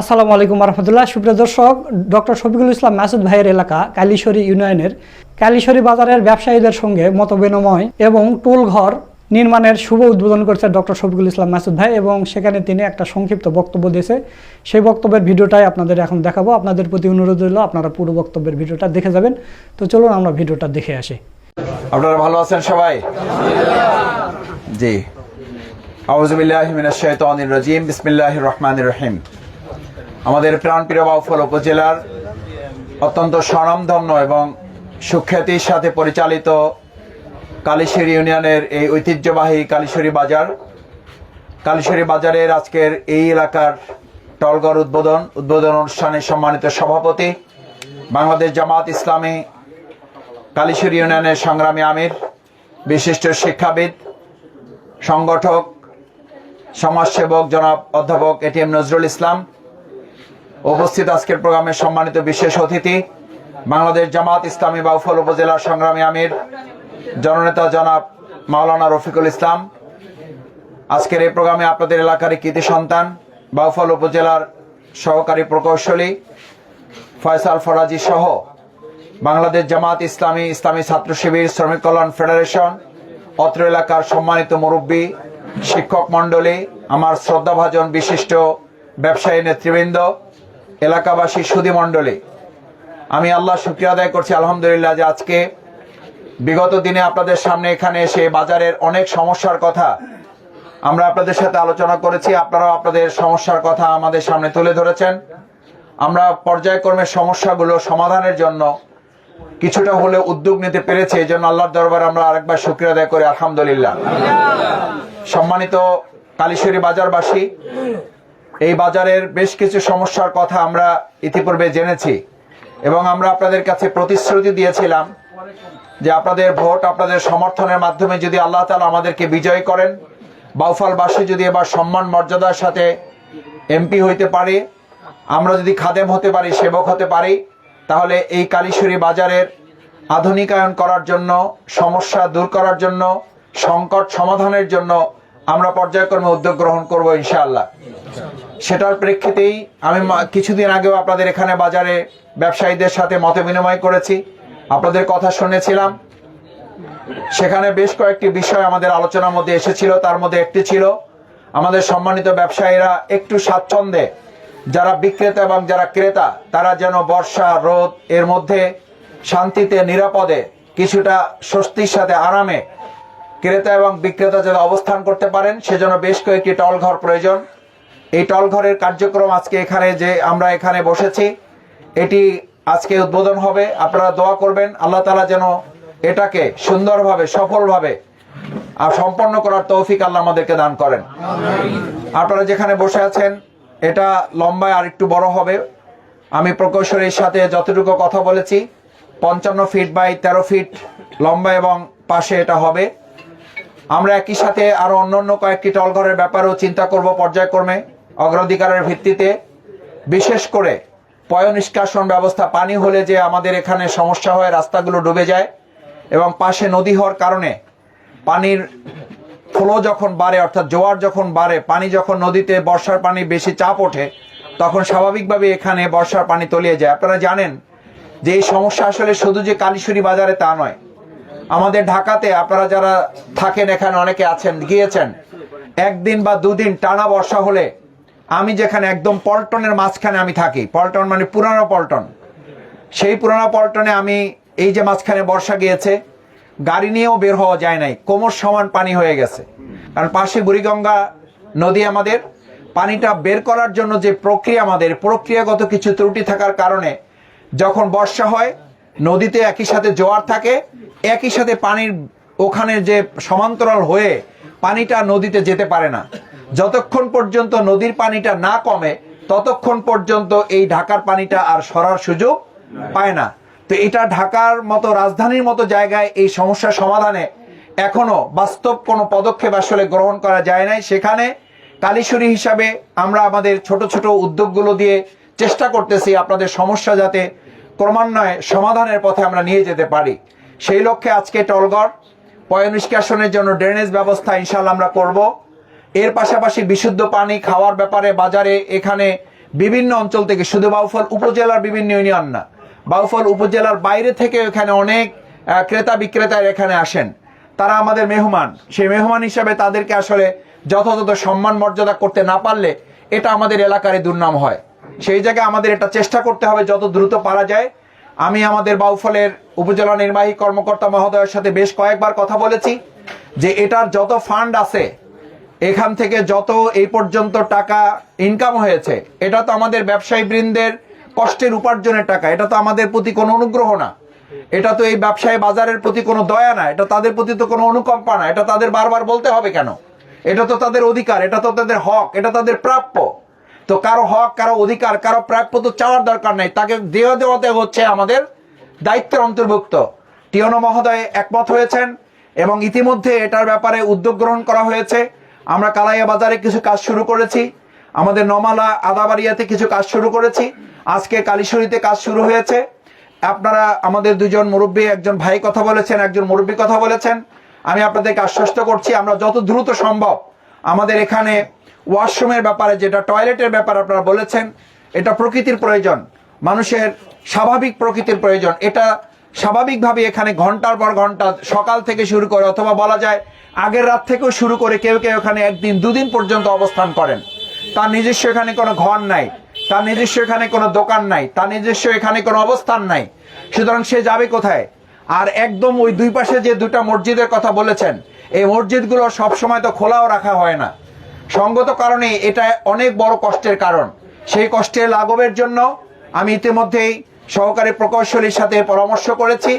আসসালামু আলাইকুম রহমতুল্লাহ। সুপ্রিয় দর্শক, ডক্টর শফিকুল ইসলাম মাসুদ ভাইয়ের এলাকা কালীশ্বরী ইউনিয়নের কালীশ্বরী বাজারের ব্যবসায়ীদের সঙ্গে মতবিনিময় এবং টোল ঘর নির্মাণের শুভ উদ্বোধন করেছে ডক্টর শফিকুল ইসলাম মাসুদ ভাই, এবং সেখানে তিনি একটা সংক্ষিপ্ত বক্তব্য দিয়েছে। সেই বক্তব্যের ভিডিওটাই আপনাদের এখন দেখাবো। আপনাদের প্রতি অনুরোধ রইল আপনারা পুরো বক্তব্যের ভিডিওটা দেখে যাবেন। তো চলুন আমরা ভিডিওটা দেখে আসি। আপনারা ভালো আছেন সবাই? জি। আউযু বিল্লাহি মিনাশ শাইতানির রাজিম। বিসমিল্লাহির রহমানির রহিম। আমাদের প্রাণপ্রিয় বাউফল উপজেলার অত্যন্ত স্বনামধন্য এবং সুখ্যাতির সাথে পরিচালিত কালীশ্বরী ইউনিয়নের এই ঐতিহ্যবাহী কালীশ্বরী বাজারের আজকের এই এলাকার টলঘর উদ্বোধন অনুষ্ঠানে সম্মানিত সভাপতি, বাংলাদেশ জামাত ইসলামী কালীশ্বরী ইউনিয়নের সংগ্রামী আমির, বিশিষ্ট শিক্ষাবিদ, সংগঠক, সমাজসেবক জনাব অধ্যাপক এটিএম নজরুল ইসলাম, উপস্থিত আজকের প্রোগ্রামের সম্মানিত বিশেষ অতিথি, বাংলাদেশ জামাত ইসলামী বাউফল উপজেলার সংগ্রামী আমির জননেতা জনাব মাওলানা রফিকুল ইসলাম, আজকের এই প্রোগ্রামে আপনাদের এলাকার কৃতি সন্তান বাউফল উপজেলার সহকারী প্রকৌশলী ফয়সাল ফরাজি সহ বাংলাদেশ জামাত ইসলামী, ইসলামী ছাত্র শিবির, শ্রমিক কল্যাণ ফেডারেশন, অত্র এলাকার সম্মানিত মুরব্বী, শিক্ষক মণ্ডলী, আমার শ্রদ্ধাভাজন বিশিষ্ট ব্যবসায়ী নেতৃবৃন্দ, এলাকাবাসী সুধী মণ্ডলী, আমি আল্লাহ শুকরিয়া আদায় করছি আলহামদুলিল্লাহ যে আজকে বিগত দিনে আপনাদের সামনে এখানে এসে বাজারের অনেক সমস্যার কথা আমরা আপনাদের সাথে আলোচনা করেছি। আপনারাও আপনাদের সমস্যার কথা আমাদের সামনে তুলে ধরেছেন। আমরা পর্যায়ক্রমে সমস্যাগুলো সমাধানের জন্য কিছুটা হলে উদ্যোগ নিতে পেরেছি, এই জন্য আল্লাহর দরবারে আমরা আরেকবার শুকরিয়া আদায় করি আলহামদুলিল্লাহ। সম্মানিত কালীশ্বরী বাজারবাসী, এই বাজারের বেশ কিছু সমস্যার কথা আমরা ইতিপূর্বে জেনেছি এবং আমরা আপনাদের কাছে প্রতিশ্রুতি দিয়েছিলাম যে আপনাদের ভোট, আপনাদের সমর্থনের মাধ্যমে যদি আল্লাহ তাআলা আমাদেরকে বিজয়ী করেন, বাউফলবাসী যদি এবার সম্মান মর্যাদার সাথে এমপি হইতে পারে, আমরা যদি খাদেম হতে পারি, সেবক হতে পারি, তাহলে এই কালীশ্বরী বাজারের আধুনিকায়ন করার জন্য, সমস্যা দূর করার জন্য, সংকট সমাধানের জন্য আমরা পর্যায়ক্রমে উদ্যোগ গ্রহণ করব ইনশাআল্লাহ। সেটার প্রেক্ষিতেই আমি কিছুদিন আগেও আপনাদের এখানে বাজারে ব্যবসায়ীদের সাথে মত বিনিময় করেছি, আপনাদের কথা শুনেছিলাম। সেখানে বেশ কয়েকটি বিষয় আমাদের আলোচনার মধ্যে এসেছিল। তার মধ্যে একটি ছিল আমাদের সম্মানিত ব্যবসায়ীরা একটু স্বাচ্ছন্দ্যে, যারা বিক্রেতা এবং যারা ক্রেতা, তারা যেন বর্ষা রোদ এর মধ্যে শান্তিতে নিরাপদে কিছুটা স্বস্তির সাথে আরামে ক্রেতা এবং বিক্রেতা যাতে অবস্থান করতে পারেন, সেজন্য বেশ কয়েকটি টলঘর প্রয়োজন। এই টলঘরের কার্যক্রম আজকে এখানে যে আমরা এখানে বসেছি, এটি আজকে উদ্বোধন হবে। আপনারা দোয়া করবেন আল্লাহ তাআলা যেন এটাকে সুন্দরভাবে, সফলভাবে আর সম্পন্ন করার তৌফিক আল্লাহ আমাদেরকে দান করেন। আপনারা যেখানে বসে আছেন, এটা লম্বায় আর একটু বড় হবে। আমি প্রকৌশলীর সাথে যতটুকু কথা বলেছি, 55 ফিট বাই 13 ফিট লম্বা এবং পাশে এটা হবে। আমরা একই সাথে আরো অন্যান্য কয়েকটি টলঘরের ব্যাপারেও চিন্তা করব পর্যায়ক্রমে, অগ্রাধিকারের ভিত্তিতে। বিশেষ করে পয় নিষ্কাশন ব্যবস্থা, পানি হলে যে আমাদের এখানে সমস্যা হয়, রাস্তাগুলো ডুবে যায় এবং পাশে নদী হওয়ার কারণে পানির ফ্লো যখন বাড়ে, অর্থাৎ জোয়ার যখন বাড়ে, পানি যখন নদীতে, বর্ষার পানি বেশি চাপ ওঠে, তখন স্বাভাবিকভাবে এখানে বর্ষার পানি তলিয়ে যায়। আপনারা জানেন যে এই সমস্যা আসলে শুধু যে কালীশ্বরী বাজারে তা নয়, আমাদের ঢাকাতে আপনারা যারা থাকেন, এখানে অনেকে আছেন, গিয়েছেন, একদিন বা দুদিন টানা বর্ষা হলে, আমি যেখানে একদম পল্টনের মাঝখানে আমি থাকি, পল্টন মানে পুরানো পল্টন, সেই পুরানো পল্টনে আমি এই যে মাঝখানে বর্ষা গিয়েছে, গাড়ি নিয়েও বের হওয়া যায় নাই, কোমর সমান পানি হয়ে গেছে। কারণ পাশে বুড়িগঙ্গা নদী, আমাদের পানিটা বের করার জন্য যে প্রক্রিয়া, আমাদের প্রক্রিয়াগত কিছু ত্রুটি থাকার কারণে যখন বর্ষা হয়, নদীতে একই সাথে জোয়ার থাকে, একই সাথে পানির ওখানে যে সমান্তরাল হয়ে পানিটা নদীতে যেতে পারে না। যতক্ষণ পর্যন্ত নদীর পানিটা না কমে, ততক্ষণ পর্যন্ত এই ঢাকার পানিটা আর সরার সুযোগ পায় না। তো এটা ঢাকার মতো, রাজধানীর মতো জায়গায় এই সমস্যা সমাধানে এখনো বাস্তব কোনো পদক্ষেপ আসলে গ্রহণ করা যায় নাই। সেখানে কালীশ্বরী হিসাবে আমরা আমাদের ছোট ছোট উদ্যোগগুলো দিয়ে চেষ্টা করতেছি আপনাদের সমস্যা যাতে ক্রমান্বয়ে সমাধানের পথে আমরা নিয়ে যেতে পারি। সেই লক্ষ্যে আজকে টলঘর, পয় নিষ্কাশনের জন্য ড্রেনেজ ব্যবস্থা ইনশাআল্লাহ আমরা করব। এর পাশাপাশি বিশুদ্ধ পানি খাওয়ার ব্যাপারে বাজারে এখানে বিভিন্ন অঞ্চল থেকে, শুধু বাউফল উপজেলার বিভিন্ন ইউনিয়ন না, বাউফল উপজেলার বাইরে থেকে এখানে অনেক ক্রেতা বিক্রেতা এখানে আসেন। তারা আমাদের মেহমান, সেই মেহমান হিসাবে তাদেরকে আসলে যথাযথ সম্মান মর্যাদা করতে না পারলে এটা আমাদের এলাকারই দুর্নাম হয়। সেই জায়গায় আমাদের এটা চেষ্টা করতে হবে যত দ্রুত পারা যায়। আমি আমাদের বাউফলের উপজেলা নির্বাহী কর্মকর্তা মহোদয়ের সাথে বেশ কয়েকবার কথা বলেছি যে এটার যত ফান্ড আছে, এখান থেকে যত এই পর্যন্ত টাকা ইনকাম হয়েছে, এটা তো আমাদের ব্যবসায়ী বৃন্দের কষ্টের উপার্জনের টাকা, এটা তো আমাদের প্রতি কোনো অনুগ্রহ না, এটা তো এই ব্যবসায়ী বাজারের প্রতি কোনো দয়া না, এটা তাদের প্রতি তো কোনো অনুকম্পা না। এটা তাদের বারবার বলতে হবে কেন? এটা তো তাদের অধিকার, এটা তো তাদের হক, এটা তাদের প্রাপ্য। তো কারো হক, কারো অধিকার, কারো প্রাপ্য তো চাওয়ার দরকার নাই, তাকে দেওয়াতে হচ্ছে আমাদের দায়িত্বের অন্তর্ভুক্ত। টিওনো মহোদয় একমত হয়েছেন এবং ইতিমধ্যে এটার ব্যাপারে উদ্যোগ গ্রহণ করা হয়েছে। আমরা কালাইয়া বাজারে কিছু কাজ শুরু করেছি, আমাদের নমালা আদাবাড়িয়াতে কিছু কাজ শুরু করেছি, আজকে কালীশরীতে কাজ শুরু হয়েছে। আপনারা আমাদের দুজন মুরব্বী, একজন ভাই কথা বলেছেন, একজন মুরব্বী কথা বলেছেন। আমি আপনাদেরকে আশ্বস্ত করছি আমরা যত দ্রুত সম্ভব আমাদের এখানে ওয়াশরুমের ব্যাপারে, যেটা টয়লেটের ব্যাপারে আপনারা বলেছেন, এটা প্রকৃতির প্রয়োজন, মানুষের স্বাভাবিক প্রকৃতির প্রয়োজন। এটা স্বাভাবিকভাবে এখানে ঘন্টার পর ঘন্টা সকাল থেকে শুরু করে, অথবা বলা যায় আগের রাত থেকেও শুরু করে কেউ কেউ এখানে একদিন দুদিন পর্যন্ত অবস্থান করেন। তার নিজস্ব এখানে কোনো ঘর নাই, তার নিজস্ব এখানে কোনো দোকান নাই, তার নিজস্ব এখানে কোনো অবস্থান নাই। সুতরাং সে যাবে কোথায়? আর একদম ওই দুই পাশে যে দুটা মসজিদের কথা বলেছেন, এই মসজিদগুলো সবসময় তো খোলাও রাখা হয় না, সঙ্গত কারণে এটা অনেক বড় কষ্টের কারণ। সেই কষ্টের লাঘবের জন্য আমি ইতিমধ্যেই সহকারী প্রকৌশলীর সাথে পরামর্শ করেছি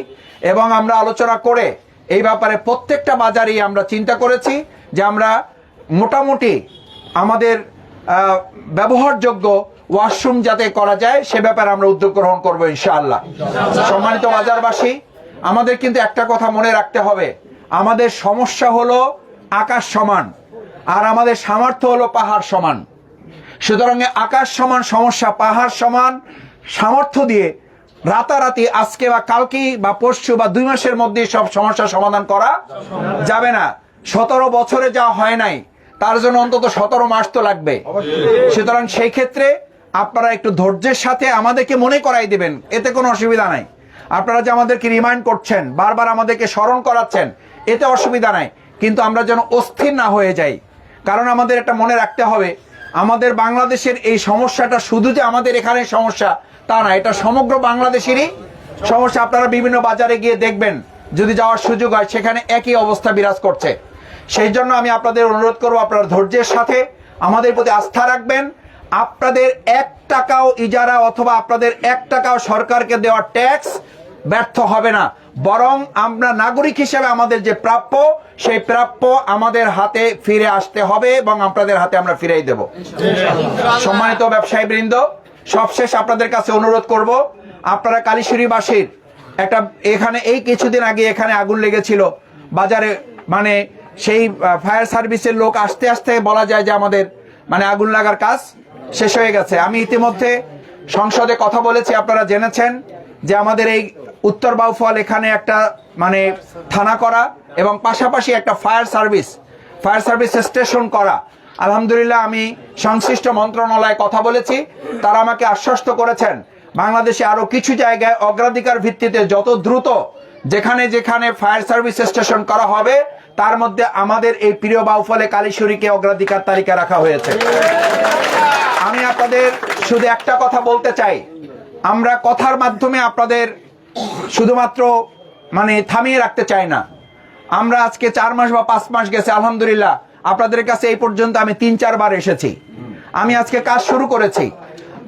এবং আমরা আলোচনা করে এই ব্যাপারে প্রত্যেকটা বাজারেই আমরা চিন্তা করেছি যে আমরা মোটামুটি আমাদের ব্যবহারযোগ্য ওয়াশরুম যাতে করা যায় সে ব্যাপারে আমরা উদ্যোগ গ্রহণ করবো ইনশাআল্লাহ। সম্মানিত বাজারবাসী, আমাদের কিন্তু একটা কথা মনে রাখতে হবে, আমাদের সমস্যা হলো আকাশ সমান আর আমাদের সামর্থ্য হলো পাহাড় সমান। সুতরাং আকাশ সমান সমস্যা, পাহাড় সমান সামর্থ্য দিয়ে রাতারাতি আজকে বা কালকে বা পরশু বা 2 মাসের মধ্যে সব সমস্যার সমাধান করা যাবে না। 17 বছরে যা হয় নাই তার জন্য অন্তত 17 মাস তো লাগবে। সুতরাং সেই ক্ষেত্রে আপনারা একটু ধৈর্যের সাথে আমাদেরকে মনে করাই দিবেন, এতে কোনো অসুবিধা নাই। আপনারা যে আমাদেরকে রিমাইন্ড করছেন, বারবার আমাদেরকে স্মরণ করাচ্ছেন, এতে অসুবিধা নাই, কিন্তু আমরা যেন অস্থির না হয়ে যাই। কারণ আমাদের এটা মনে রাখতে হবে, আমাদের বাংলাদেশের এই সমস্যাটা শুধু যে আমাদের এখানে সমস্যা তা না, এটা সমগ্র বাংলাদেশেরই সমস্যা। আপনারা বিভিন্ন বাজারে গিয়ে দেখবেন, যদি যাওয়ার সুযোগ হয়, সেখানে একই অবস্থা বিরাজ করছে। সেই জন্য আমি আপনাদের অনুরোধ করবো, আপনারা ধৈর্যের সাথে আমাদের প্রতি আস্থা রাখবেন। আপনাদের 1 টাকাও ইজারা অথবা আপনাদের 1 টাকাও সরকারকে দেওয়া ট্যাক্স ব্যর্থ হবে না, বরং আমরা নাগরিক হিসেবে আমাদের যে প্রাপ্য, সেই প্রাপ্য আমাদের হাতে ফিরে আসতে হবে এবং আপনাদের হাতে আমরা ফিরিয়ে দেব। সম্মানিত ব্যবসায়ী বৃন্দ, সবশেষ আপনাদের কাছে অনুরোধ করব, আপনারা কালীশরীবাসীর একটা, এখানে এই কিছুদিন আগে এখানে আগুন লেগেছিল বাজারে, মানে সেই ফায়ার সার্ভিসের লোক আসতে আসতে বলা যায় যে আমাদের মানে আগুন লাগার কাজ শেষ হয়ে গেছে। আমি ইতিমধ্যে সংসদে কথা বলেছি, আপনারা জেনেছেন যে আমাদের এই উত্তর বাউফল এখানে একটা মানে থানা করা এবং পাশাপাশি একটা ফায়ার সার্ভিস স্টেশন করা। আলহামদুলিল্লাহ আমি সংশ্লিষ্ট মন্ত্রণালয়ে কথা বলেছি, তারা আমাকে আশ্বস্ত করেছেন বাংলাদেশে আরো কিছু জায়গায় অগ্রাধিকার ভিত্তিতে যত দ্রুত যেখানে যেখানে ফায়ার সার্ভিস স্টেশন করা হবে তার মধ্যে আমাদের এই প্রিয় বাউফলে কালীশরীকে অগ্রাধিকার তালিকা রাখা হয়েছে। আমি আপনাদের শুধু একটা কথা বলতে চাই, আমরা কথার মাধ্যমে আপনাদের শুধুমাত্র মানে থামিয়ে রাখতে চাই না। আমরা আজকে 4 মাস বা 5 মাস গেছে, আলহামদুলিল্লাহ আপনাদের কাছে এই পর্যন্ত আমি 3-4 বার এসেছি। আমি আজকে কাজ শুরু করেছি,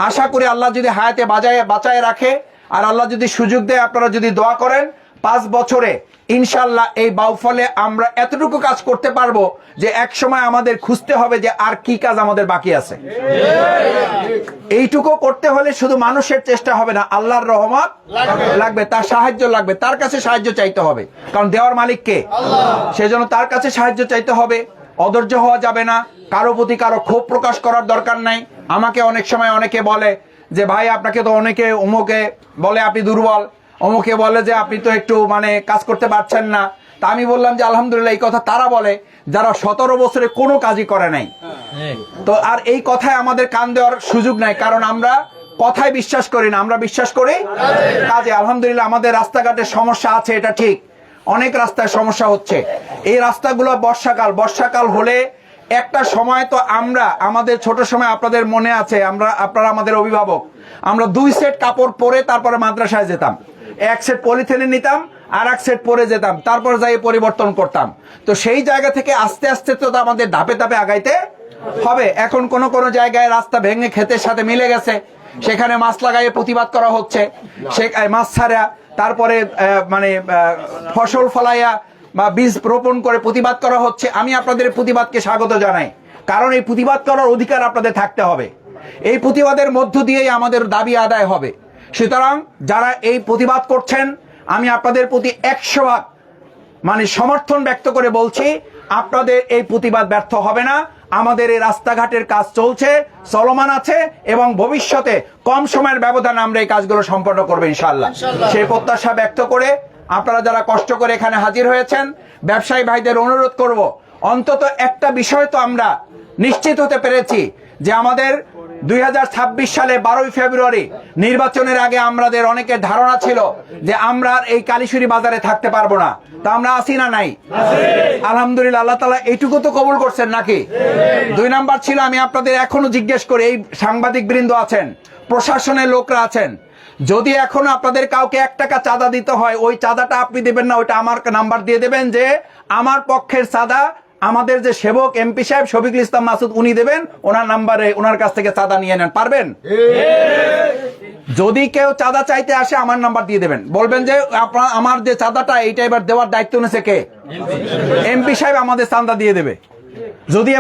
আশা করি আল্লাহ যদি হায়াতে বাঁচায় রাখে আর আল্লাহ যদি সুযোগ দেয়, আপনারা যদি দোয়া করেন, 5 বছরে ইনশাল্লাহ এই বাউফলে আমরা এতটুকু কাজ করতে পারবো যে এক সময় আমাদের খুঁজতে হবে যে আর কি কাজ আমাদের বাকি আছে। এইটুকু করতে হলে শুধু মানুষের চেষ্টা হবে না, আল্লাহর রহমত লাগবে, তার সাহায্য লাগবে, তার কাছে সাহায্য চাইতে হবে, কারণ দেওয়ার মালিক কে? সেজন্য তার কাছে সাহায্য চাইতে হবে। অধৈর্য হওয়া যাবে না, কারো প্রতি কারো ক্ষোভ প্রকাশ করার দরকার নাই। আমাকে অনেক সময় অনেকে বলে যে ভাই আপনাকে তো অনেকে অমুকে বলে আপনি দুর্বল, অমুকে বলে যে আপনি তো একটু মানে কাজ করতে পারছেন না, তা আমি বললাম যে আলহামদুলিল্লাহ, এই কথা তারা বলে যারা 17 বছরে কোনো কাজই করে নাই। তো আর এই কথায় আমাদের কান দেওয়ার সুযোগ নাই, কারণ আমরা কথায় বিশ্বাস করি না, আমরা বিশ্বাস করি কাজে। আলহামদুলিল্লাহ আমাদের রাস্তাঘাটের সমস্যা আছে, এটা ঠিক, অনেক রাস্তায় সমস্যা হচ্ছে। এই রাস্তাগুলো বর্ষাকাল হলে একটা সময় তো আমরা আমাদের ছোট সময় আপনাদের মনে আছে, আপনারা আমাদের অভিভাবক, আমরা 2 সেট কাপড় পরে তারপরে মাদ্রাসায় যেতাম, 1 সেট পলিথিনে নিতাম আর 1 সেট পরে যেতাম, তারপর যাই পরিবর্তন করতাম। তো সেই জায়গা থেকে আস্তে আস্তে তো আমাদের ধাপে ধাপে আগাইতে হবে। এখন কোন কোন জায়গায় রাস্তা ভেঙে ক্ষেতের সাথে মিলে গেছে, সেখানে মাছ লাগাইয়ে প্রতিবাদ করা হচ্ছে, সে মাছ ছাড়া তারপরে ফসল ফলাইয়া বা বীজ রোপণ করে প্রতিবাদ করা হচ্ছে। আমি আপনাদের প্রতিবাদকে স্বাগত জানাই, কারণ এই প্রতিবাদ করার অধিকার আপনাদের থাকতে হবে। এই প্রতিবাদের মধ্য দিয়েই আমাদের দাবি আদায় হবে। সুতরাং যারা এই প্রতিবাদ করছেন, আমি আপনাদের প্রতি 100% সমর্থন ব্যক্ত করে বলছি, আপনাদের এই প্রতিবাদ ব্যর্থ হবে না। আমাদের এই রাস্তাঘাটের কাজ চলমান আছে এবং ভবিষ্যতে কম সময়ের ব্যবধানে আমরা এই কাজগুলো সম্পন্ন করবো ইনশাআল্লাহ। সেই প্রত্যাশা ব্যক্ত করে আপনারা যারা কষ্ট করে এখানে হাজির হয়েছেন, ব্যবসায়ী ভাইদের অনুরোধ করব, অন্তত একটা বিষয় তো আমরা নিশ্চিত হতে পেরেছি যে আমাদের 2026 সালে 12 ফেব্রুয়ারি নির্বাচনের আগে আমাদের অনেকের ধারণা ছিল যে আমরা এই কালীশুরি বাজারে থাকতে পারবো না। তা আমরা আছি না নাই? আলহামদুলিল্লাহ, আল্লাহ তাআলা এইটুকু তো কবুল করছেন নাকি? 2 নাম্বার ছিল, আমি আপনাদের এখনো জিজ্ঞেস করি, এই সাংবাদিক বৃন্দ আছেন, প্রশাসনের লোকরা আছেন, যদি এখনো আপনাদের কাউকে 1 টাকা চাঁদা দিতে হয়, ওই চাঁদাটা আপনি দেবেন না, ওইটা আমার নাম্বার দিয়ে দেবেন যে আমার পক্ষের চাঁদা আমাদের যে সেবক এমপি সাহেব শফিকুল ইসলাম মাসুদ উনি দেবেন, ওনার নাম্বারে ওনার কাছ থেকে চাঁদা নিয়ে নেন। পারবেন? যদি কেউ চাঁদা চাইতে আসে আমার নাম্বার দিয়ে দেবেন, বলবেন যে আমার যে চাঁদাটা এইটা এবার দেওয়ার দায়িত্ব নিয়েছে কে? এমপি সাহেব আমাদের চাঁদা দিয়ে দেবে। যদি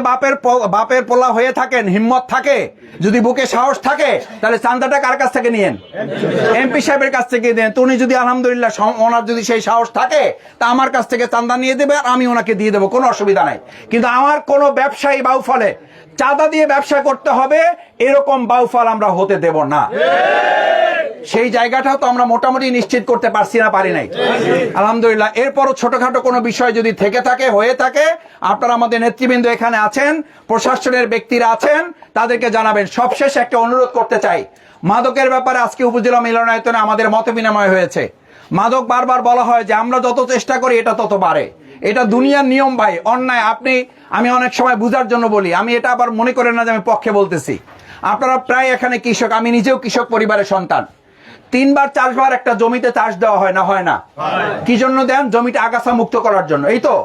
বাপের পোলা হয়ে থাকেন, হিম্মত থাকে, যদি বুকে সাহস থাকে, তাহলে চাঁদাটা কার কাছ থেকে নিয়েন? এমপি সাহেবের কাছ থেকে দেন। উনি যদি আলহামদুলিল্লাহ ওনার যদি সেই সাহস থাকে, তা আমার কাছ থেকে চাঁদা নিয়ে দেবে আর আমি ওনাকে দিয়ে দেবো, কোনো অসুবিধা নাই। কিন্তু আমার কোনো ব্যবসায়ী বাউফলে চাঁদা দিয়ে ব্যবসা করতে হবে, এরকম বাউফল আমরা হতে দেব না। সেই জায়গাটাও তো আমরা মোটামুটি নিশ্চিত করতে পারছি না, পারি নাই আলহামদুলিল্লাহ। এরপরও ছোটখাটো কোনো বিষয় যদি থেকে থাকে, হয়ে থাকে, আপনারা আমাদের নেতৃবৃন্দ এখানে আছেন, প্রশাসনের ব্যক্তিরা আছেন, তাদেরকে জানাবেন। সবশেষ একটা অনুরোধ করতে চাই, মাদকের ব্যাপারে আজকে উপজেলা মিলনায়তনে আমাদের মত বিনিময় হয়েছে। মাদক বারবার বলা হয় যে আমরা যত চেষ্টা করি এটা তত বাড়ে, এটা দুনিয়ার নিয়ম ভাই, অন্যায়। আমি অনেক সময় বুঝার জন্য বলি, আমি এটা আবার মনে করেন না যে আমি পক্ষে বলতেছি। আপনারা প্রায় এখানে কৃষক, আমি নিজেও কৃষক পরিবারের সন্তান। 3 বার 4 বার একটা জমিতে চাষ দেওয়া হয় না? হয় না? কি জন্য দেন? জমিটা আগাছা মুক্ত করার জন্য, এই তো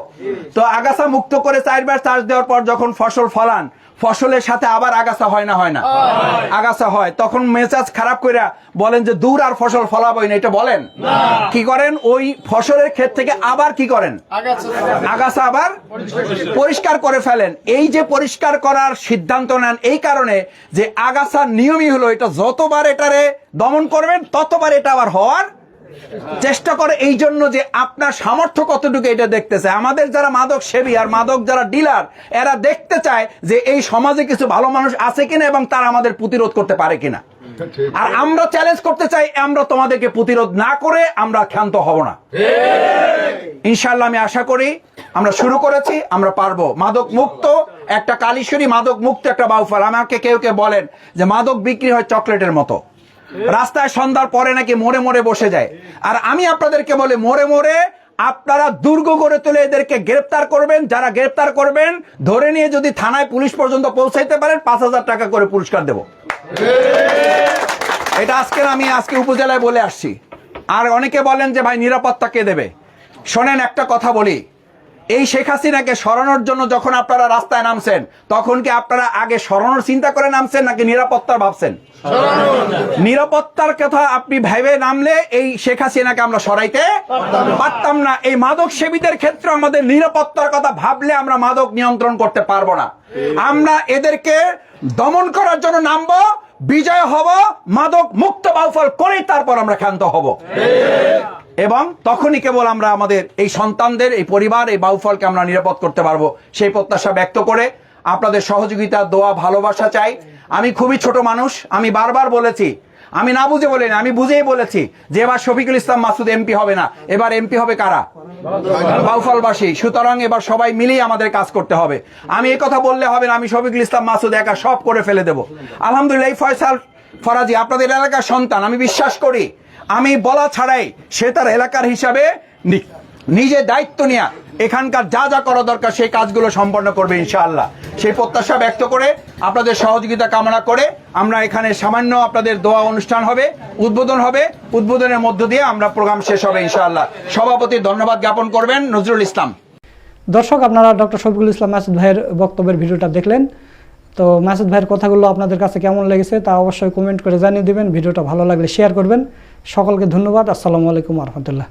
আগাছা মুক্ত করে 4 বার চাষ দেওয়ার পর যখন ফসল ফলান, ফসলের সাথে আবার আগাছা হয় না? হয় না? আগাছা হয়। তখন মেজাজ খারাপ করে বলেন যে দূর আর ফসল ফলাবই না, এটা বলেন। কি করেন? ওই ফসলের ক্ষেত থেকে আবার কি করেন? আগাছা আবার পরিষ্কার করে ফেলেন। এই যে পরিষ্কার করার সিদ্ধান্ত নেন এই কারণে যে আগাছার নিয়মই হলো এটা, যতবার এটারে দমন করবেন ততবার এটা আবার হওয়ার চেষ্টা করে। এই জন্য যে আপনার সামর্থ্য কতটুকু এটা দেখতেছে। আমাদের যারা মাদক সেবী আর মাদক যারা ডিলার, এরা দেখতে চায় যে এই সমাজে কিছু ভালো মানুষ আছে কিনা এবং তারা আমাদের প্রতিরোধ করতে পারে কিনা। আর আমরা চ্যালেঞ্জ করতে চাই, আমরা তোমাদেরকে প্রতিরোধ না করে আমরা ক্ষান্ত হব না ইনশাআল্লাহ। আমি আশা করি আমরা শুরু করেছি, আমরা পারবো। মাদক মুক্ত একটা কালীশ্বরী, মাদক মুক্ত একটা বাউফল। আমাকে কেউ বলেন যে মাদক বিক্রি হয় চকলেটের মতো, রাস্তায় সন্ধ্যার পরে নাকি মোড়ে মোড়ে বসে যায়। আর আমি আপনাদেরকে বলি, মোড়ে মোড়ে আপনারা দুর্গ গড়ে তুলে এদেরকে গ্রেফতার করবেন। যারা গ্রেফতার করবেন, ধরে নিয়ে যদি থানায় পুলিশ পর্যন্ত পৌঁছাইতে পারেন, 5000 টাকা করে পুরস্কার দেব। এটা আমি আজকে উপজেলায় বলে আসছি। আর অনেকে বলেন যে ভাই নিরাপত্তা কে দেবে? শোনেন, একটা কথা বলি, এই শেখ হাসিনাকে সরানোর জন্য যখন আপনারা রাস্তায় নামছেন, তখন কি আপনারা আগে সরানোর চিন্তা করে নামছেন নাকি নিরাপত্তার ভাবছেন? নিরাপত্তার কথা আপনি ভেবে নামলে এই শেখ হাসিনাকে আমরা সরাইতে পারতাম না। এই মাদক সেবীদের ক্ষেত্রে আমাদের নিরাপত্তার কথা ভাবলে আমরা মাদক নিয়ন্ত্রণ করতে পারবো না। আমরা এদেরকে দমন করার জন্য নামবো, বিজয় হব, মাদক মুক্ত বাউফল করেই তারপর আমরা ক্ষান্ত হব। এবং তখনই কেবল আমরা আমাদের এই সন্তানদের, এই পরিবার, এই বাউফলকে আমরা নিরাপদ করতে পারবো। সেই প্রত্যাশা ব্যক্ত করে আপনাদের সহযোগিতা, দোয়া, ভালোবাসা চাই। আমি খুবই ছোট মানুষ, আমি বারবার বলেছি আমি না বুঝে বলিনি, আমি বুঝেই বলেছি যে এবার শফিকুল ইসলাম মাসুদ এমপি হবে না, এবার এমপি হবে কারা? বাউফলবাসী। সুতরাং এবার সবাই মিলেই আমাদের কাজ করতে হবে। আমি এই কথা বললে হবে না আমি শফিকুল ইসলাম মাসুদ একা সব করে ফেলে দেব। আলহামদুলিল্লাহ, এই ফয়সাল ফরাজি আপনাদের এলাকার সন্তান, আমি বিশ্বাস করি আমি বলা ছাড়াই সে তার এলাকার হিসাবে নিজে দায়িত্ব নিয়ে এখানকার যা যা করা দরকার সেই কাজগুলো সম্পন্ন করবে ইনশাআল্লাহ। সেই প্রত্যাশা ব্যক্ত করে আপনাদের সহযোগিতা কামনা করে আমরা এখানে সামান্য আপনাদের দোয়া অনুষ্ঠান হবে, উদ্বোধন হবে, উদ্বোধনের মধ্য দিয়ে আমরা প্রোগ্রাম শেষ হবে ইনশাআল্লাহ। সভাপতি ধন্যবাদ জ্ঞাপন করবেন নজরুল ইসলাম। দর্শক, আপনারা ডক্টর শফিকুল ইসলাম মাসুদ ভাইয়ের বক্তব্যের ভিডিওটা দেখলেন। তো মাসুদ ভাইয়ের কথাগুলো আপনাদের কাছে কেমন লেগেছে তা অবশ্যই কমেন্ট করে জানিয়ে দেবেন। ভিডিওটা ভালো লাগলে শেয়ার করবেন। সকলকে ধন্যবাদ। আসসালামু আলাইকুম ওয়া রাহমাতুল্লাহ।